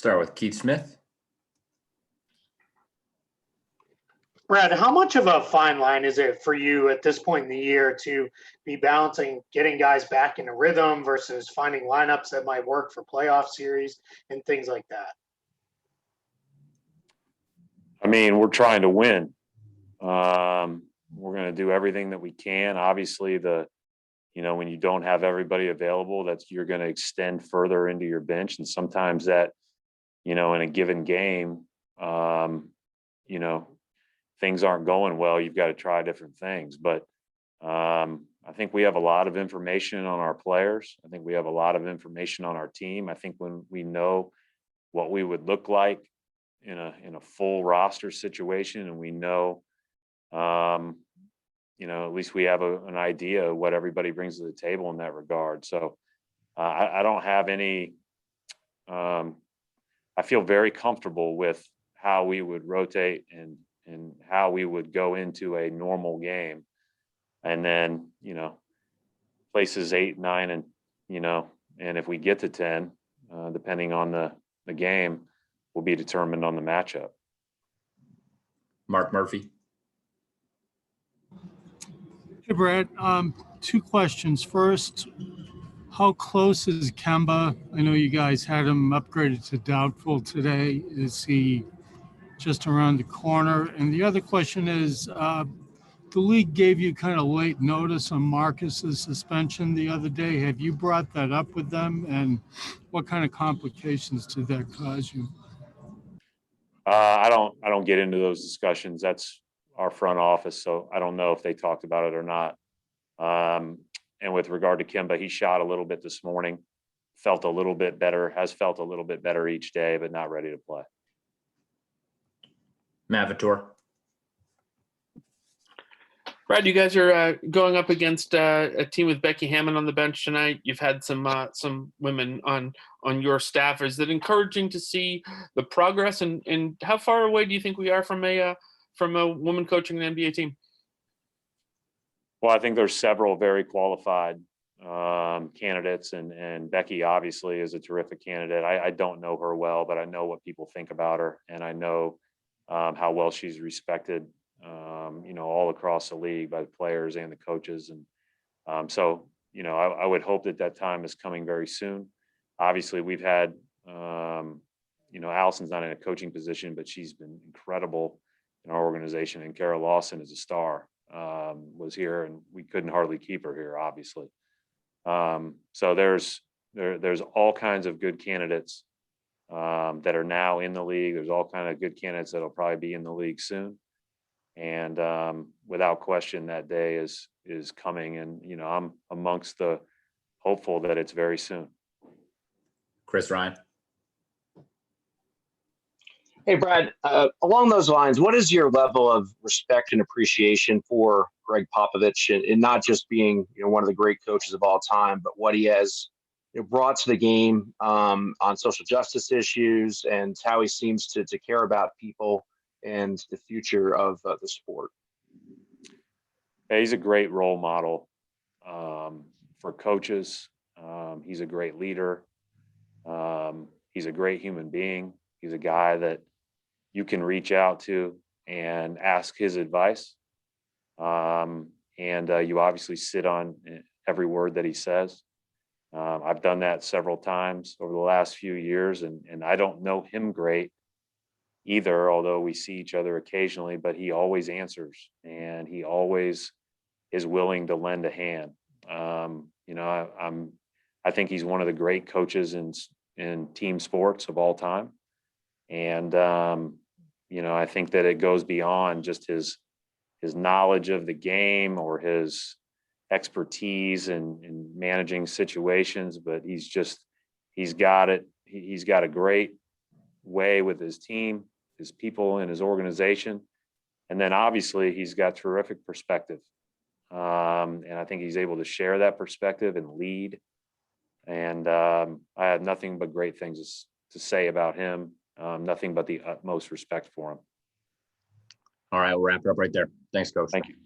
Start with Keith Smith. Brad, how much of a fine line is it for you at this point in the year to be balancing getting guys back in a rhythm versus finding lineups that might work for playoff series and things like that? I mean, we're trying to win. We're going to do everything that we can. Obviously, when you don't have everybody available, you're going to extend further into your bench. And sometimes that, in a given game, things aren't going well. You've got to try different things. But I think we have a lot of information on our players. I think we have a lot of information on our team. I think when we know what we would look like in a full roster situation, and we know, at least we have an idea of what everybody brings to the table in that regard. So I don't have any. I feel very comfortable with how we would rotate and how we would go into a normal game. And then, places 8, 9, and, and if we get to 10, depending on the game, will be determined on the matchup. Mark Murphy. Hey, Brad. 2 questions. First, how close is Kemba? I know you guys had him upgraded to doubtful today. Is he just around the corner? And the other question is, the league gave you kind of late notice on Marcus's suspension the other day. Have you brought that up with them? And what kind of complications did that cause you? I don't get into those discussions. That's our front office, so I don't know if they talked about it or not. And with regard to Kemba, he shot a little bit this morning, felt a little bit better, has felt a little bit better each day, but not ready to play. Matt Vitor. Brad, you guys are going up against a team with Becky Hammond on the bench tonight. You've had some women on your staff. Is it encouraging to see the progress? And how far away do you think we are from a woman coaching an NBA team? Well, I think there's several very qualified candidates, and Becky obviously is a terrific candidate. I don't know her well, but I know what people think about her, and I know how well she's respected, all across the league by the players and the coaches. And so, I would hope that time is coming very soon. Obviously, we've had, Allison's not in a coaching position, but she's been incredible in our organization. And Kara Lawson is a star, was here, and we couldn't hardly keep her here, obviously. So there's all kinds of good candidates that are now in the league. There's all kinds of good candidates that'll probably be in the league soon. And without question, that day is coming. And, I'm amongst the hopeful that it's very soon. Chris Ryan. Hey, Brad, along those lines, what is your level of respect and appreciation for Greg Popovich, and not just being, one of the great coaches of all time, but what he has brought to the game on social justice issues, and how he seems to care about people and the future of the sport? Yeah, he's a great role model for coaches. He's a great leader. He's a great human being. He's a guy that you can reach out to and ask his advice. And you obviously sit on every word that he says. I've done that several times over the last few years, and I don't know him great either, although we see each other occasionally, but he always answers, and he always is willing to lend a hand. I think he's one of the great coaches in team sports of all time. And, I think that it goes beyond just his knowledge of the game or his expertise in managing situations, but he's got it. He's got a great way with his team, his people, and his organization. And then obviously he's got terrific perspective. And I think he's able to share that perspective and lead. And I have nothing but great things to say about him. Nothing but the utmost respect for him. All right, we'll wrap it up right there. Thanks, Coach. Thank you.